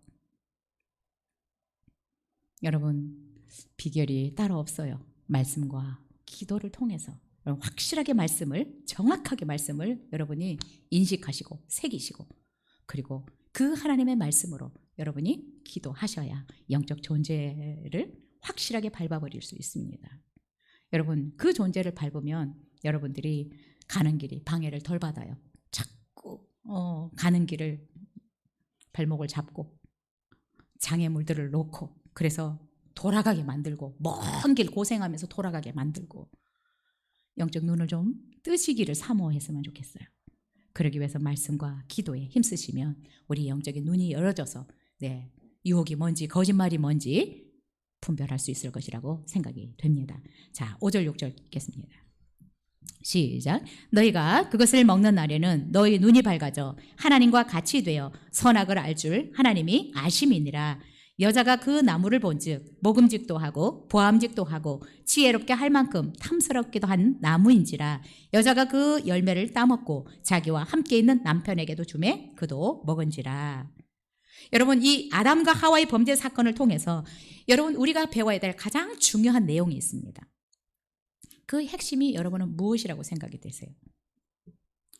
여러분, 비결이 따로 없어요. 말씀과 기도를 통해서 확실하게 말씀을, 정확하게 말씀을 여러분이 인식하시고 새기시고, 그리고 그 하나님의 말씀으로 여러분이 기도하셔야 영적 존재를 확실하게 밟아버릴 수 있습니다. 여러분, 그 존재를 밟으면 여러분들이 가는 길이 방해를 덜 받아요. 자꾸 가는 길을 발목을 잡고 장애물들을 놓고, 그래서 돌아가게 만들고, 먼 길 고생하면서 돌아가게 만들고, 영적 눈을 좀 뜨시기를 사모했으면 좋겠어요. 그러기 위해서 말씀과 기도에 힘쓰시면 우리 영적인 눈이 열어져서 유혹이 뭔지 거짓말이 뭔지 분별할 수 있을 것이라고 생각이 됩니다. 자, 5절 6절 읽겠습니다. 시작. 너희가 그것을 먹는 날에는 너희 눈이 밝아져 하나님과 같이 되어 선악을 알 줄 하나님이 아심이니라. 여자가 그 나무를 본즉 먹음직도 하고 보암직도 하고 지혜롭게 할 만큼 탐스럽기도 한 나무인지라. 여자가 그 열매를 따먹고 자기와 함께 있는 남편에게도 주매 그도 먹은지라. 여러분, 이 아담과 하와의 범죄 사건을 통해서 여러분 우리가 배워야 될 가장 중요한 내용이 있습니다. 그 핵심이 여러분은 무엇이라고 생각이 되세요?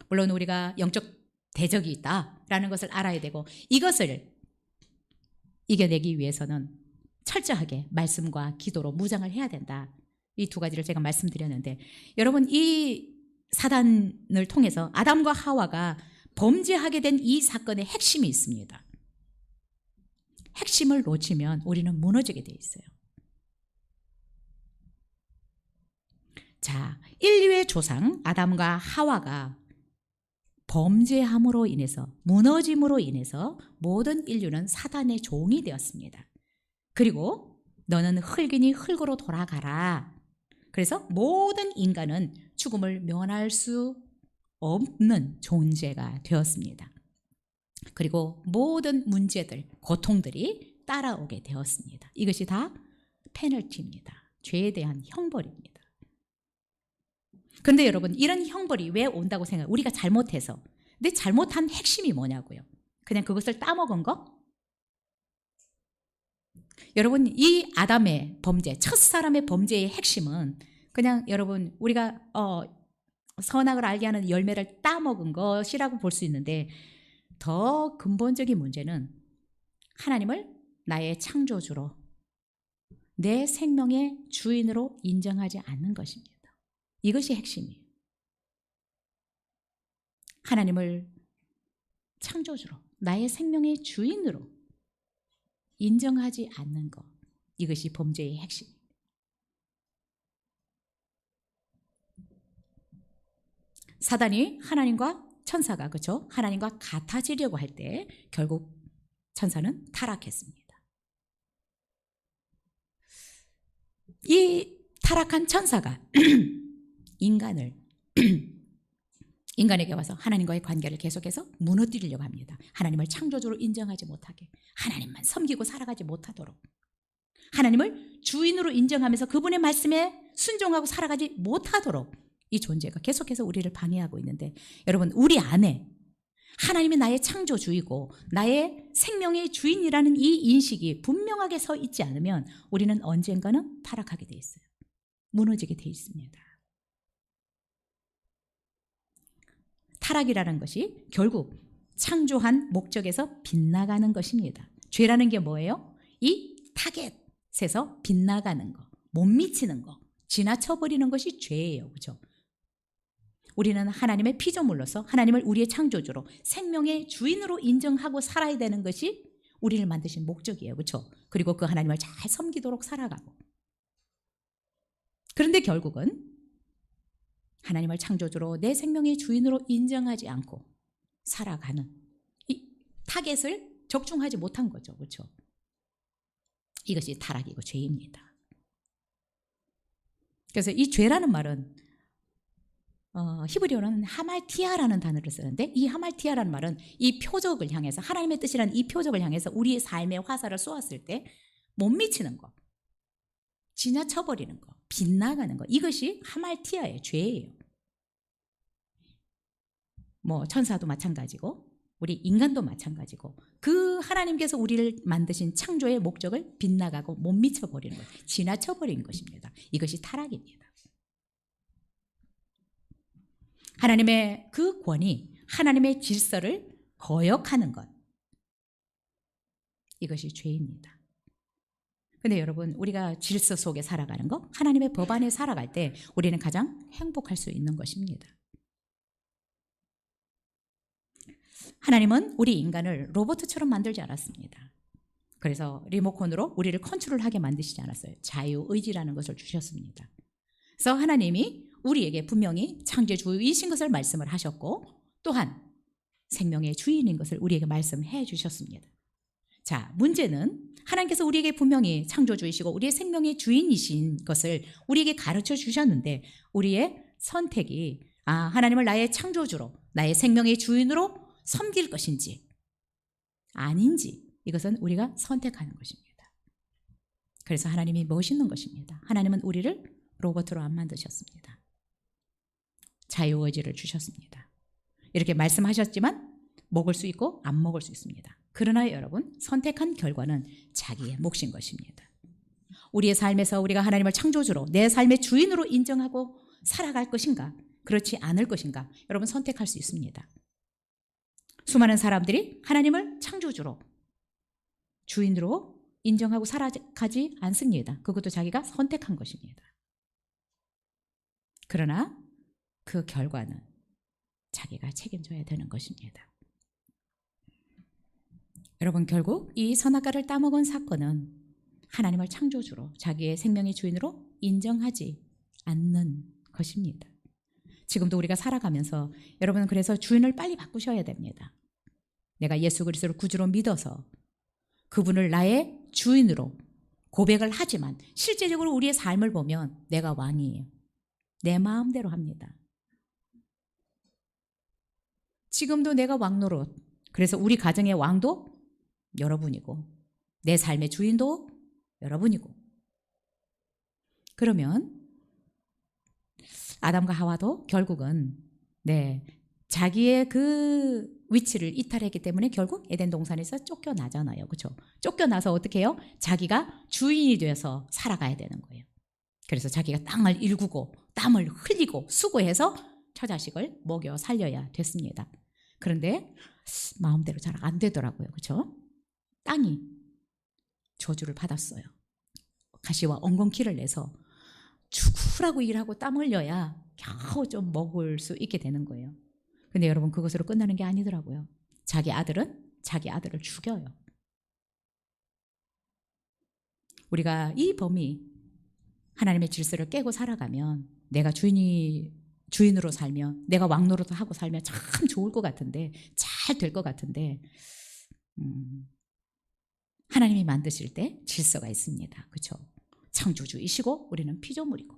물론 우리가 영적 대적이 있다라는 것을 알아야 되고, 이것을 이겨내기 위해서는 철저하게 말씀과 기도로 무장을 해야 된다. 이 두 가지를 제가 말씀드렸는데, 여러분, 이 사단을 통해서 아담과 하와가 범죄하게 된 이 사건의 핵심이 있습니다. 핵심을 놓치면 우리는 무너지게 돼 있어요. 자, 인류의 조상 아담과 하와가 범죄함으로 인해서, 무너짐으로 인해서 모든 인류는 사단의 종이 되었습니다. 그리고 너는 흙이니 흙으로 돌아가라. 그래서 모든 인간은 죽음을 면할 수 없는 존재가 되었습니다. 그리고 모든 문제들, 고통들이 따라오게 되었습니다. 이것이 다 페널티입니다. 죄에 대한 형벌입니다. 그런데 여러분, 이런 형벌이 왜 온다고 생각해요? 우리가 잘못해서. 근데 잘못한 핵심이 뭐냐고요? 그냥 그것을 따먹은 거? 여러분, 이 아담의 범죄, 첫사람의 범죄의 핵심은 그냥 여러분 우리가 선악을 알게 하는 열매를 따먹은 것이라고 볼 수 있는데, 더 근본적인 문제는 하나님을 나의 창조주로, 내 생명의 주인으로 인정하지 않는 것입니다. 이것이 핵심이에요. 하나님을 창조주로, 나의 생명의 주인으로 인정하지 않는 것, 이것이 범죄의 핵심입니다. 사단이 하나님과 천사가 그렇죠? 하나님과 같아지려고 할 때 결국 천사는 타락했습니다. 이 타락한 천사가 인간에게 와서 하나님과의 관계를 계속해서 무너뜨리려고 합니다. 하나님을 창조주로 인정하지 못하게, 하나님만 섬기고 살아가지 못하도록, 하나님을 주인으로 인정하면서 그분의 말씀에 순종하고 살아가지 못하도록 이 존재가 계속해서 우리를 방해하고 있는데, 여러분, 우리 안에 하나님이 나의 창조주이고 나의 생명의 주인이라는 이 인식이 분명하게 서 있지 않으면 우리는 언젠가는 타락하게 돼 있어요. 무너지게 돼 있습니다. 타락이라는 것이 결국 창조한 목적에서 빗나가는 것입니다. 죄라는 게 뭐예요? 이 타겟에서 빗나가는 거, 못 미치는 거, 지나쳐버리는 것이 죄예요. 그렇죠? 우리는 하나님의 피조물로서 하나님을 우리의 창조주로 생명의 주인으로 인정하고 살아야 되는 것이 우리를 만드신 목적이에요. 그렇죠? 그리고 그 하나님을 잘 섬기도록 살아가고, 그런데 결국은 하나님을 창조주로 내 생명의 주인으로 인정하지 않고 살아가는 이 타겟을 적중하지 못한 거죠. 그렇죠? 이것이 타락이고 죄입니다. 그래서 이 죄라는 말은 히브리어로는 하말티아라는 단어를 쓰는데, 이 하말티아라는 말은 이 표적을 향해서, 하나님의 뜻이라는 이 표적을 향해서 우리의 삶의 화살을 쏘았을 때 못 미치는 거, 지나쳐버리는 거, 빗나가는 거, 이것이 하말티아의 죄예요. 뭐 천사도 마찬가지고 우리 인간도 마찬가지고, 그 하나님께서 우리를 만드신 창조의 목적을 빗나가고 못 미쳐버리는 것, 지나쳐버리는 것입니다. 이것이 타락입니다. 하나님의 그 권위, 하나님의 질서를 거역하는 것, 이것이 죄입니다. 그런데 여러분, 우리가 질서 속에 살아가는 것, 하나님의 법 안에 살아갈 때 우리는 가장 행복할 수 있는 것입니다. 하나님은 우리 인간을 로봇처럼 만들지 않았습니다. 그래서 리모컨으로 우리를 컨트롤하게 만드시지 않았어요. 자유의지라는 것을 주셨습니다. 그래서 하나님이 우리에게 분명히 창조주이신 것을 말씀을 하셨고, 또한 생명의 주인인 것을 우리에게 말씀해 주셨습니다. 자, 문제는 하나님께서 우리에게 분명히 창조주이시고 우리의 생명의 주인이신 것을 우리에게 가르쳐 주셨는데, 우리의 선택이 하나님을 나의 창조주로, 나의 생명의 주인으로 섬길 것인지 아닌지, 이것은 우리가 선택하는 것입니다. 그래서 하나님이 멋있는 것입니다. 하나님은 우리를 로봇으로 안 만드셨습니다. 자유의지를 주셨습니다. 이렇게 말씀하셨지만 먹을 수 있고 안 먹을 수 있습니다. 그러나 여러분, 선택한 결과는 자기의 몫인 것입니다. 우리의 삶에서 우리가 하나님을 창조주로, 내 삶의 주인으로 인정하고 살아갈 것인가, 그렇지 않을 것인가, 여러분 선택할 수 있습니다. 수많은 사람들이 하나님을 창조주로, 주인으로 인정하고 살아가지 않습니다. 그것도 자기가 선택한 것입니다. 그러나 그 결과는 자기가 책임져야 되는 것입니다. 여러분, 결국 이 선악과를 따먹은 사건은 하나님을 창조주로, 자기의 생명의 주인으로 인정하지 않는 것입니다. 지금도 우리가 살아가면서 여러분, 그래서 주인을 빨리 바꾸셔야 됩니다. 내가 예수 그리스도를 구주로 믿어서 그분을 나의 주인으로 고백을 하지만 실제적으로 우리의 삶을 보면 내가 왕이에요. 내 마음대로 합니다. 지금도 내가 왕노릇, 그래서 우리 가정의 왕도 여러분이고 내 삶의 주인도 여러분이고, 그러면 아담과 하와도 결국은 자기의 그 위치를 이탈했기 때문에 결국 에덴 동산에서 쫓겨나잖아요. 그렇죠? 쫓겨나서 어떻게 해요? 자기가 주인이 되어서 살아가야 되는 거예요. 그래서 자기가 땅을 일구고 땀을 흘리고 수고해서 처자식을 먹여 살려야 됐습니다. 그런데 마음대로 잘 안 되더라고요. 그렇죠? 땅이 저주를 받았어요. 가시와 엉겅퀴를 내서 죽으라고 일하고 땀 흘려야 겨우 좀 먹을 수 있게 되는 거예요. 근데 여러분, 그것으로 끝나는 게 아니더라고요. 자기 아들은 자기 아들을 죽여요. 우리가 이 범위, 하나님의 질서를 깨고 살아가면 내가 주인이 주인으로 살면, 내가 왕노릇을 하고 살면 참 좋을 것 같은데, 잘 될 것 같은데, 하나님이 만드실 때 질서가 있습니다. 그렇죠? 창조주이시고 우리는 피조물이고,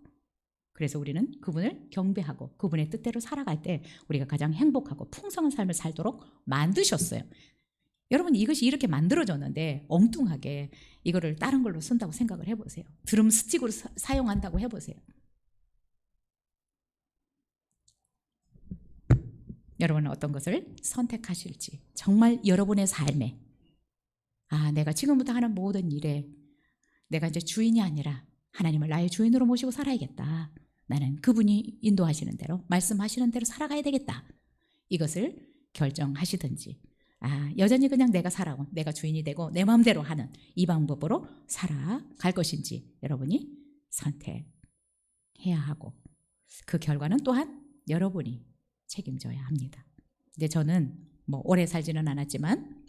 그래서 우리는 그분을 경배하고 그분의 뜻대로 살아갈 때 우리가 가장 행복하고 풍성한 삶을 살도록 만드셨어요. 여러분, 이것이 이렇게 만들어졌는데 엉뚱하게 이거를 다른 걸로 쓴다고 생각을 해보세요. 드럼 스틱으로 사용한다고 해보세요. 여러분은 어떤 것을 선택하실지, 정말 여러분의 삶에, 내가 지금부터 하는 모든 일에 내가 이제 주인이 아니라 하나님을 나의 주인으로 모시고 살아야겠다. 나는 그분이 인도하시는 대로, 말씀하시는 대로 살아가야 되겠다. 이것을 결정하시든지, 여전히 그냥 내가 살아온, 내가 주인이 되고 내 마음대로 하는 이 방법으로 살아갈 것인지 여러분이 선택해야 하고, 그 결과는 또한 여러분이 책임져야 합니다. 근데 저는 오래 살지는 않았지만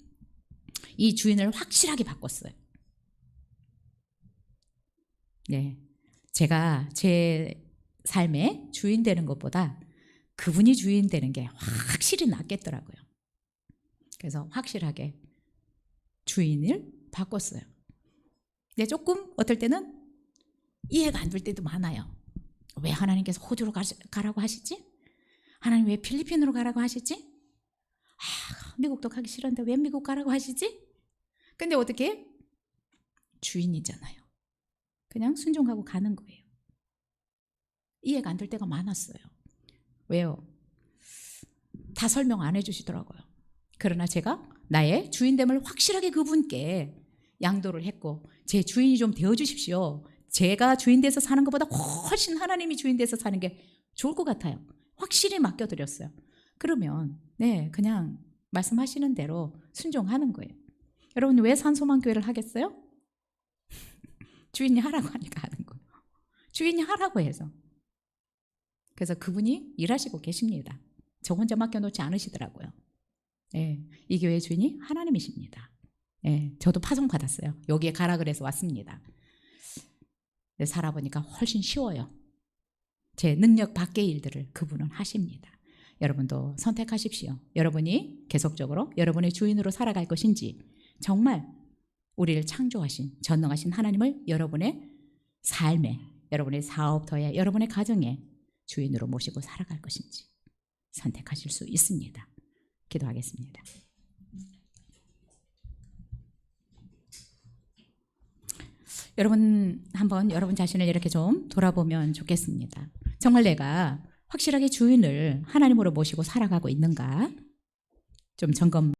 이 주인을 확실하게 바꿨어요. 네, 제가 제 삶에 주인 되는 것보다 그분이 주인 되는 게 확실히 낫겠더라고요. 그래서 확실하게 주인을 바꿨어요. 근데 조금 어떨 때는 이해가 안 될 때도 많아요. 왜 하나님께서 호주로 가라고 하시지? 하나님 왜 필리핀으로 가라고 하시지? 미국도 가기 싫은데 왜 미국 가라고 하시지? 근데 어떻게? 주인이잖아요. 그냥 순종하고 가는 거예요. 이해가 안 될 때가 많았어요. 왜요? 다 설명 안 해주시더라고요. 그러나 제가 나의 주인됨을 확실하게 그분께 양도를 했고, 제 주인이 좀 되어주십시오. 제가 주인 돼서 사는 것보다 훨씬 하나님이 주인 돼서 사는 게 좋을 것 같아요. 확실히 맡겨드렸어요. 그러면 그냥 말씀하시는 대로 순종하는 거예요. 여러분, 왜 산소망교회를 하겠어요? 주인이 하라고 하니까 하는 거예요. 주인이 하라고 해서. 그래서 그분이 일하시고 계십니다. 저 혼자 맡겨놓지 않으시더라고요. 이 교회의 주인이 하나님이십니다. 저도 파송받았어요. 여기에 가라 그래서 왔습니다. 살아보니까 훨씬 쉬워요. 제 능력 밖의 일들을 그분은 하십니다. 여러분도 선택하십시오. 여러분이 계속적으로 여러분의 주인으로 살아갈 것인지, 정말 우리를 창조하신 전능하신 하나님을 여러분의 삶에, 여러분의 사업터에, 여러분의 가정에 주인으로 모시고 살아갈 것인지 선택하실 수 있습니다. 기도하겠습니다. 여러분, 한번 여러분 자신을 이렇게 좀 돌아보면 좋겠습니다. 정말 내가 확실하게 주인을 하나님으로 모시고 살아가고 있는가? 좀 점검